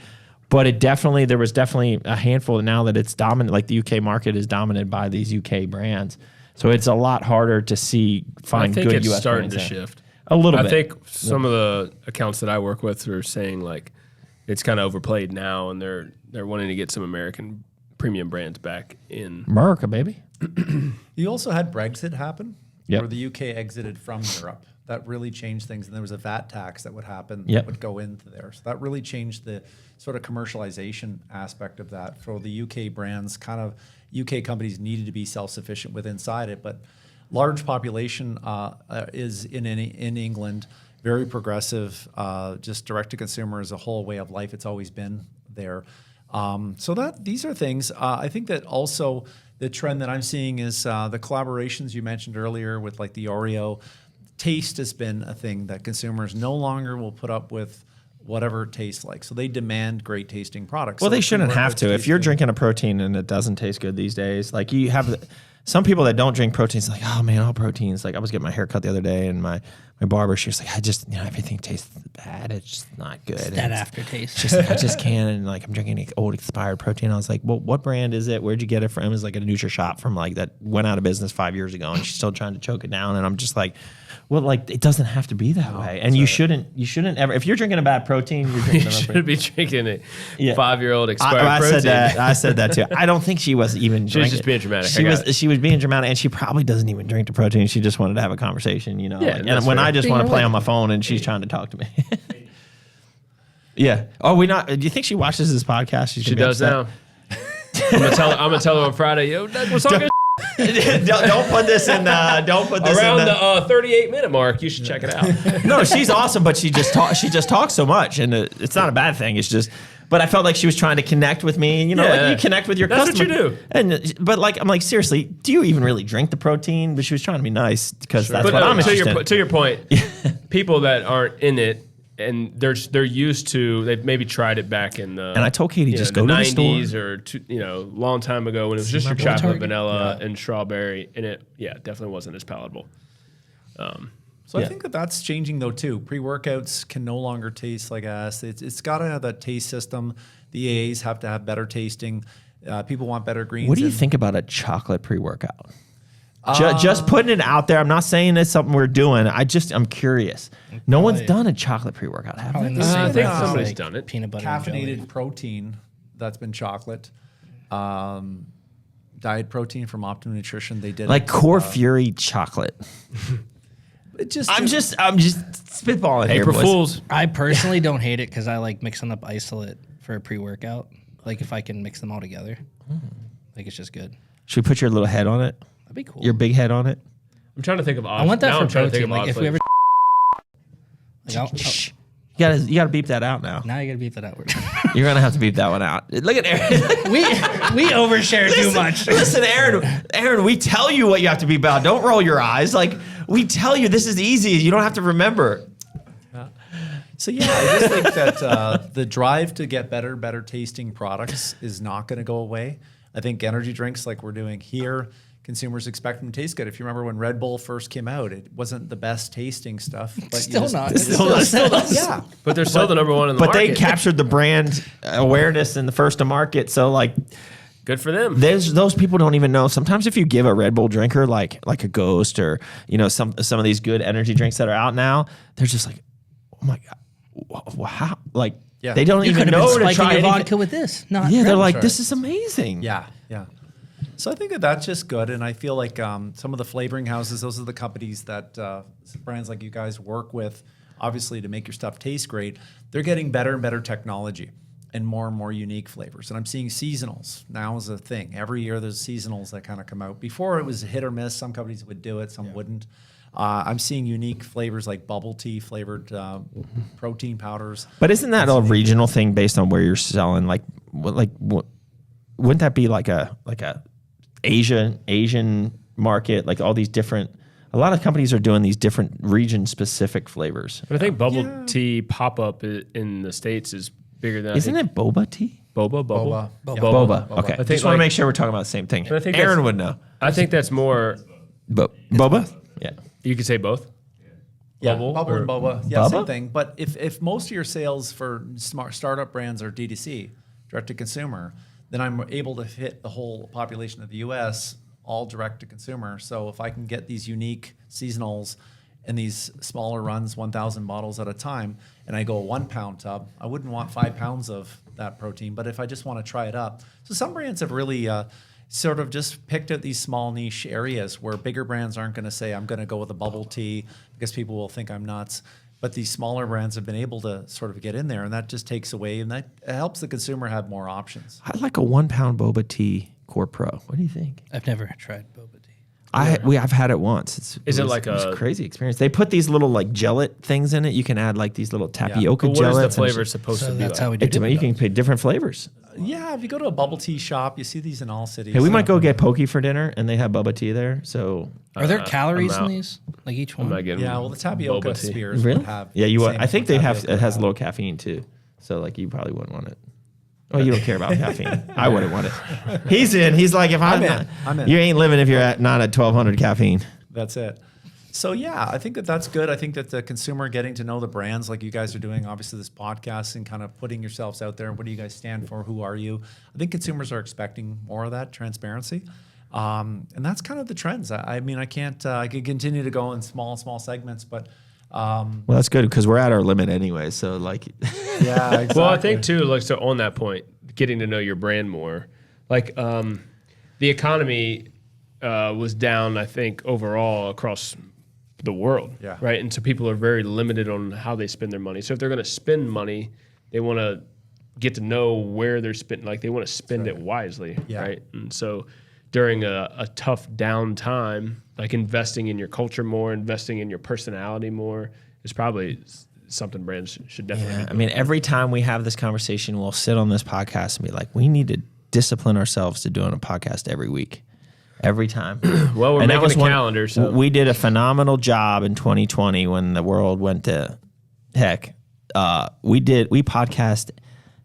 but there was definitely a handful now that it's dominant, like the UK market is dominated by these UK brands. So it's a lot harder to find good US brands. I think it's starting to shift. A little bit. I think some of the accounts that I work with are saying like it's kind of overplayed now, and they're wanting to get some American premium brands back in America, baby. You also had Brexit happen, Yep. where the UK exited from Europe. That really changed things, and there was a VAT tax that would happen Yep. that would go into there. So that really changed the sort of commercialization aspect of that for the UK brands. Kind of UK companies needed to be self-sufficient with inside it, but large population is in England, very progressive, just direct to consumer as a whole way of life. It's always been there. So these are things. I think that also the trend that I'm seeing is the collaborations you mentioned earlier with like the Oreo. Taste has been a thing that consumers no longer will put up with whatever it tastes like. So they demand great tasting products. Well, So they the shouldn't have pre-workout's to. If you're tasting- drinking a protein and it doesn't taste good these days, like you have some people that don't drink proteins, like, oh man, all proteins. Like I was getting my hair cut the other day, and my barber, she was like, I just, everything tastes bad. It's just not good. That aftertaste. I just can't. And like I'm drinking an old expired protein. I was like, well, what brand is it? Where'd you get it from? It was like a NutriShop from like that went out of business 5 years ago, and she's still trying to choke it down. And I'm just like, well, like it doesn't have to be that way. And you shouldn't ever. If you're drinking a bad protein, you're drinking you a bad should be drinking a Yeah. 5-year-old expired I protein. I said that too. I don't think she was even. She was drinking. just being dramatic. She I got was. She was being dramatic, and she probably doesn't even drink the protein. She just wanted to have a conversation, Yeah, like, that's and when fair. I just want to play on my phone, and she's trying to talk to me. Yeah. Oh, we not. Do you think she watches this podcast? She does now. I'm gonna tell her on Friday. Yo, Doug was talking don't put this in. Don't put this around in the 38-minute mark. You should check it out. No, she's awesome, but she just talks so much, and it's not a bad thing. It's just, but I felt like she was trying to connect with me, and Yeah. like you connect with your That's what customer. you do. But like, I'm like, seriously, do you even really drink the protein? But she was trying to be nice because that's But what I'm interested in. to your point, people that aren't in it and they're used to, they've maybe tried it back in the And I told Katie, just go the to the store. 90s or long time ago when it was just your chocolate, vanilla, and strawberry, and it definitely wasn't as palatable. So I think that's changing though too. Pre-workouts can no longer taste like ass. It's got to have that taste system. The AAs have to have better tasting. People want better greens. What do you think about a chocolate pre-workout? Just putting it out there. I'm not saying it's something we're doing. I'm curious. No one's done a chocolate pre-workout, have Probably they? in the same I think breath as, somebody's like, done it. Peanut butter and jelly. Caffeinated protein that's been chocolate. diet protein from Optimum Nutrition. They did Like Core Fury chocolate. it just I'm just spitballing here, April boys. Fools. I personally don't hate it because I like mixing up isolate for a pre-workout. Like if I can mix them all together, like it's just good. Should we put your little head on it? That'd be cool. Your big head on it? I'm trying to think of. I want that now for I'm trying to think protein. of Like if we ever, like, Shh. You gotta beep that out now. now you gotta beep that out. You're gonna have to beep that one out. Look at Aaron. we overshare too much. Listen, Aaron, we tell you what you have to beep out. Don't roll your eyes. Like, we tell you this is easy. You don't have to remember. So yeah, I just think that the drive to get better tasting products is not going to go away. I think energy drinks like we're doing here, consumers expect them to taste good. If you remember when Red Bull first came out, it wasn't the best tasting stuff. But Still not. Yeah. But they're still the number one in the But market. they captured the brand awareness in the first to market. So like, Good for them. those people don't even know. Sometimes if you give a Red Bull drinker like a Ghost or some of these good energy drinks that are out now, they're just like, oh my god, wow! Like they don't You even could have know been to spiking try your anything. vodka with this. Not Yeah, they're Red like, Bull. this is amazing. Yeah. So I think that that's just good, and I feel like some of the flavoring houses, those are the companies that brands like you guys work with, obviously to make your stuff taste great. They're getting better and better technology and more unique flavors. And I'm seeing seasonals now is a thing. Every year there's seasonals that kind of come out. Before it was hit or miss. Some companies would do it, some wouldn't. I'm seeing unique flavors like bubble tea flavored protein powders. But isn't that a regional thing based on where you're selling? Like wouldn't that be like a Asian market? Like all these different. A lot of companies are doing these different region specific flavors. But I think bubble tea pop up in the States is bigger than. Isn't it boba tea? Boba? Boba. Boba. Okay. I think just want to like- make sure we're talking about the same thing. I think Aaron that's- would know. I think that's more. Boba? Yeah. You could say both. Yeah, Bubble bubble or- and boba. Yeah, Bubba? same thing. But if most of your sales for smart startup brands are D2C, direct to consumer, then I'm able to hit the whole population of the US all direct to consumer. So if I can get these unique seasonals and these smaller runs, 1,000 bottles at a time, and I go a 1 pound tub, I wouldn't want 5 pounds of that protein. But if I just want to try it up, so some brands have really sort of just picked out these small niche areas where bigger brands aren't going to say, I'm going to go with a bubble tea because people will think I'm nuts. But these smaller brands have been able to sort of get in there, and that just takes away, and that helps the consumer have more options. I like a 1 pound boba tea Core Pro. What do you think? I've never tried boba tea. I've had it once. Is it was- like it was a- crazy experience? They put these little like gellet things in it. You can add like these little tapioca But what is gellets. the and flavor shit. supposed So to be that's like? how we do You can pick different flavors. Yeah, if you go to a bubble tea shop, you see these in all cities. Hey, we might go get poke for dinner, and they have boba tea there. So Are there I'm calories in out. these? Like each I'm one? not getting Yeah, well, the tapioca boba tea. spears really, would have. yeah, you. same I think as they what have. tapioca It has would low have. caffeine too. So like you probably wouldn't want it. Oh, you don't care about caffeine. I wouldn't want it. He's in. He's like, if I'm in. I'm in. You ain't living if you're not at 1,200 caffeine. That's it. So yeah, I think that that's good. I think that the consumer getting to know the brands like you guys are doing, obviously this podcast and kind of putting yourselves out there. What do you guys stand for? Who are you? I think consumers are expecting more of that transparency. And that's kind of the trends. I mean, I can't, I could continue to go in small segments, but Well, that's good because we're at our limit anyway. So like, yeah, exactly. Well, I think too, like so on that point, getting to know your brand more, like the economy was down, I think overall across the world, Yeah. right? And so people are very limited on how they spend their money. So if they're going to spend money, they want to get to know where they're spending. Like they want to spend it wisely, Yeah. right? And so during a tough down time, like investing in your culture more, investing in your personality more is probably something brands should definitely yeah, be I mean, every time we have this conversation, we'll sit on this podcast and be like, we need to discipline ourselves to doing a podcast every week. Every time. Well, we're And that making was a one- calendar, so We did a phenomenal job in 2020 when the world went to heck. We podcast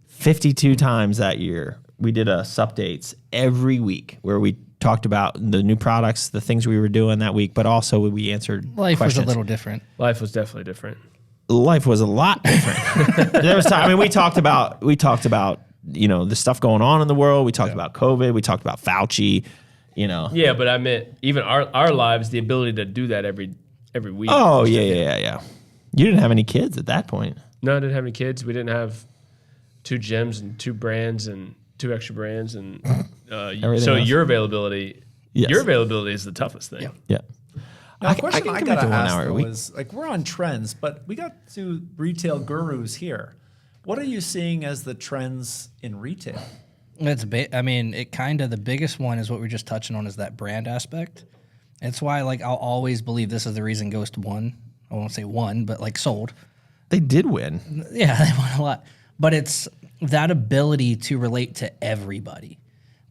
52 times that year. We did sup dates every week where we talked about the new products, the things we were doing that week, but also we answered Life questions. was a little different. life was definitely different. Life was a lot different. There was time. I mean, we talked about the stuff going on in the world. We talked about COVID. We talked about Fauci. Yeah, but I meant even our lives, the ability to do that every week. Oh yeah. You didn't have any kids at that point. No, I didn't have any kids. We didn't have 2 gyms and 2 brands and 2 extra brands, and Everything so else. your availability, Yes. your availability is the toughest thing. Yeah. Now, a question can I commit got to to 1 ask hour a though week. is, like, we're on trends, but we got two retail gurus here. What are you seeing as the trends in retail? I mean, it kind of the biggest one is what we're just touching on is that brand aspect. It's why like I'll always believe this is the reason Ghost won. I won't say won, but like sold. They did win. Yeah, they won a lot. But it's that ability to relate to everybody.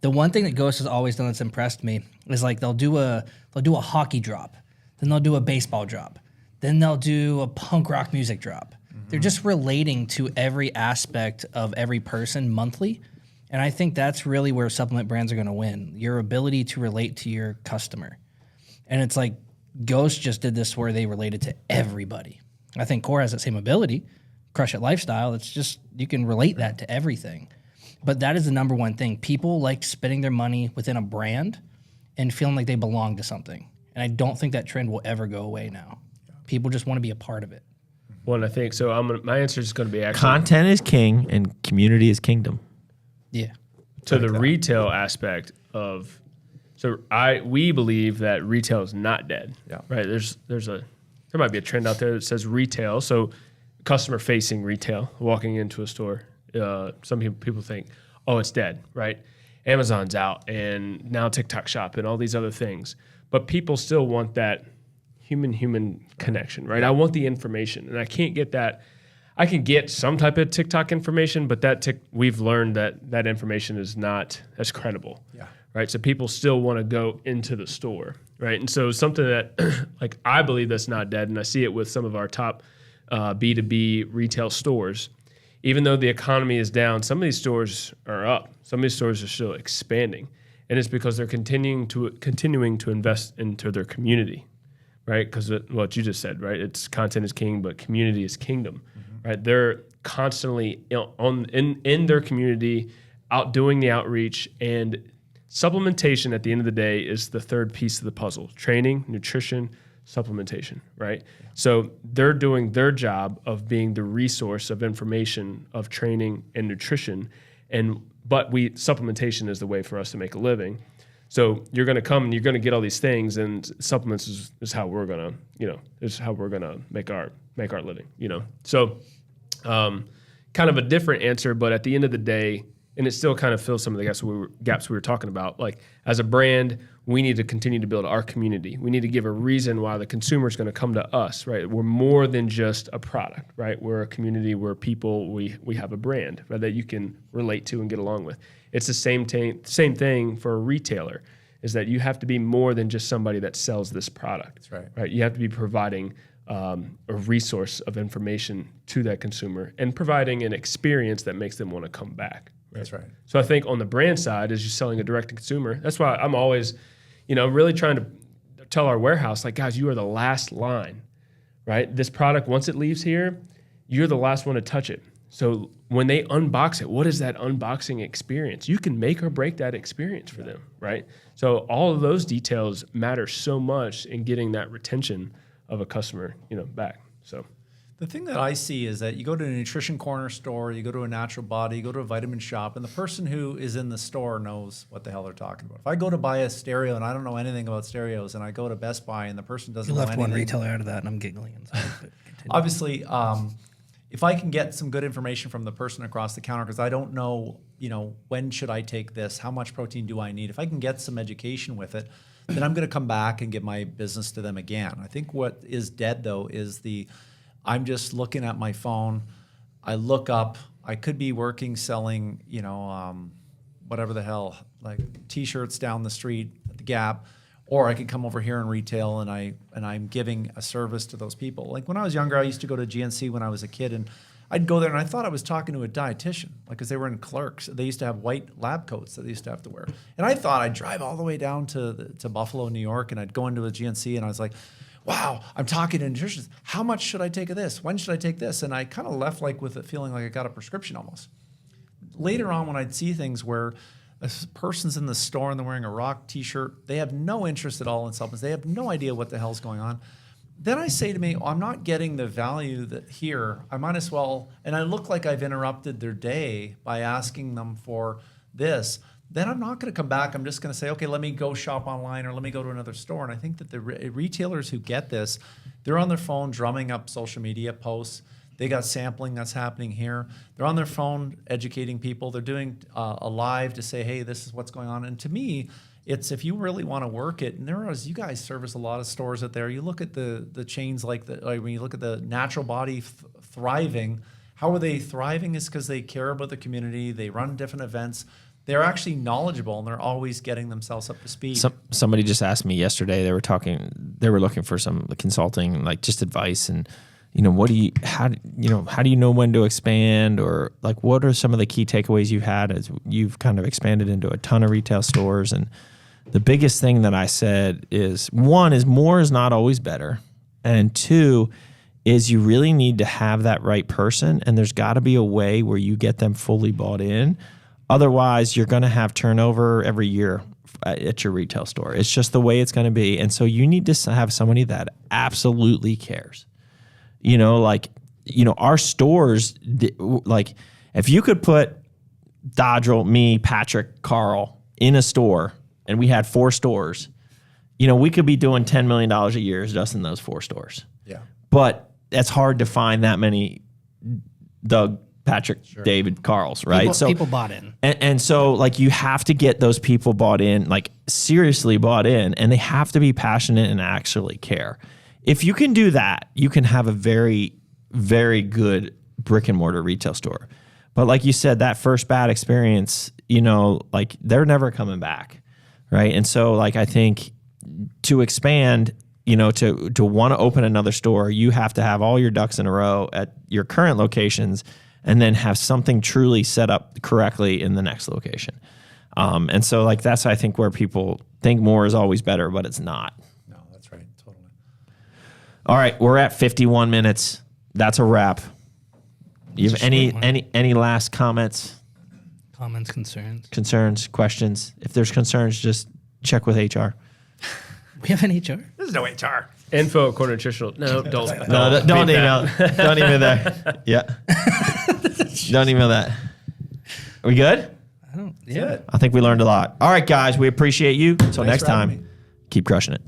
The one thing that Ghost has always done that's impressed me is like they'll do a hockey drop, then they'll do a baseball drop, then they'll do a punk rock music drop. They're just relating to every aspect of every person monthly. And I think that's really where supplement brands are going to win. Your ability to relate to your customer. And it's like Ghost just did this where they related to everybody. I think Core has that same ability. Crush It Lifestyle, it's just, you can relate that to everything. But that is the number one thing. People like spending their money within a brand and feeling like they belong to something. And I don't think that trend will ever go away now. People just want to be a part of it. Well, and I think so. My answer is going to be actually Content is king and community is kingdom. Yeah. to the retail aspect of. So we believe that retail is not dead. Yeah. Right. There might be a trend out there that says retail. So customer facing retail, walking into a store. Some people think, oh, it's dead, right? Amazon's out and now TikTok Shop and all these other things. But people still want that human connection, right? I want the information and I can't get that. I can get some type of TikTok information, but we've learned that information is not as credible. Yeah. Right. So people still want to go into the store. Right. And so something that like I believe that's not dead. And I see it with some of our top B2B retail stores. Even though the economy is down, some of these stores are up. Some of these stores are still expanding. And it's because they're continuing to invest into their community, right? Because what you just said, right? It's content is king, but community is kingdom, right? They're constantly in their community, out doing the outreach, and supplementation at the end of the day is the third piece of the puzzle: training, nutrition, supplementation, right? So they're doing their job of being the resource of information, of training and nutrition, but supplementation is the way for us to make a living. So you're going to come and you're going to get all these things, and supplements is how we're going to make our living, So kind of a different answer, but at the end of the day, and it still kind of fills some of the gaps we were talking about. Like as a brand, we need to continue to build our community. We need to give a reason why the consumer is going to come to us, right? We're more than just a product, right? We're a community, we're people, we have a brand, right, that you can relate to and get along with. It's the same thing for a retailer, is that you have to be more than just somebody that sells this product. That's right. Right? You have to be providing a resource of information to that consumer and providing an experience that makes them want to come back. Right? That's right. So I think on the brand side, as you're selling a direct to consumer, that's why I'm always, really trying to tell our warehouse, like, guys, you are the last line, right? This product, once it leaves here, you're the last one to touch it. So when they unbox it, what is that unboxing experience? You can make or break that experience for them, right? So all of those details matter so much in getting that retention of a customer, back. So. The thing that I see is that you go to a nutrition corner store, you go to a natural body, you go to a vitamin shop, and the person who is in the store knows what the hell they're talking about. If I go to buy a stereo and I don't know anything about stereos, and I go to Best Buy and the person doesn't You know left anything. one retailer out of that, and I'm giggling inside. But continue. Obviously, if I can get some good information from the person across the counter, because I don't know, when should I take this? How much protein do I need? If I can get some education with it, then I'm going to come back and give my business to them again. I think what is dead, though, is I'm just looking at my phone. I look up. I could be working selling, whatever the hell, like T-shirts down the street at the Gap, or I could come over here and retail, and I'm giving a service to those people. Like when I was younger, I used to go to GNC when I was a kid, and I'd go there and I thought I was talking to a dietitian, because they were in clerks. They used to have white lab coats that they used to have to wear, and I thought I'd drive all the way down to Buffalo, New York, and I'd go into a GNC, and I was like, wow, I'm talking to nutritionists. How much should I take of this? When should I take this? And I kind of left with it feeling like I got a prescription almost. Later on, when I'd see things where a person's in the store and they're wearing a rock T-shirt, they have no interest at all in supplements. They have no idea what the hell's going on. Then I say to me, I'm not getting the value that here. I might as well, and I look like I've interrupted their day by asking them for this. then I'm not going to come back. I'm just going to say, okay, let me go shop online or let me go to another store. And I think that the retailers who get this, they're on their phone drumming up social media posts. They got sampling that's happening here. They're on their phone educating people. They're doing a live to say, hey, this is what's going on. And to me, it's if you really want to work it, and you guys service a lot of stores out there. You look at the chains when you look at the Natural Body thriving, how are they thriving is because they care about the community. They run different events. They're actually knowledgeable and they're always getting themselves up to speed. Somebody just asked me yesterday, they were looking for some consulting, like just advice and, how do you know when to expand, or like what are some of the key takeaways you've had as you've kind of expanded into a ton of retail stores? And the biggest thing that I said is, one is more is not always better. And two is you really need to have that right person, and there's got to be a way where you get them fully bought in. Otherwise, you're going to have turnover every year at your retail store. It's just the way it's going to be. And so you need to have somebody that absolutely cares. Our stores, like if you could put Dodrell, me, Patrick, Carl in a store, and we had 4 stores, we could be doing $10 million a year just in those 4 stores. Yeah. But it's hard to find that many Doug, Patrick, David, Carls, right? People bought in. And so like you have to get those people bought in, like seriously bought in, and they have to be passionate and actually care. If you can do that, you can have a very, very good brick and mortar retail store. But like you said, that first bad experience, like they're never coming back, right? And so like I think to expand, to want to open another store, you have to have all your ducks in a row at your current locations and then have something truly set up correctly in the next location. And so like that's, I think, where people think more is always better, but it's not. No, that's right. Totally. All right, we're at 51 minutes. That's a wrap. You have any last comments? Comments, Concerns, questions? If there's concerns, just check with HR. We have an HR? There's no HR. Info at Core Nutritional. No, don't. Don't email. Don't email that. Yeah. Don't email that. Are we good? Yeah. I think we learned a lot. All right, guys, we appreciate you. Until Thanks next for having time, me. keep crushing it.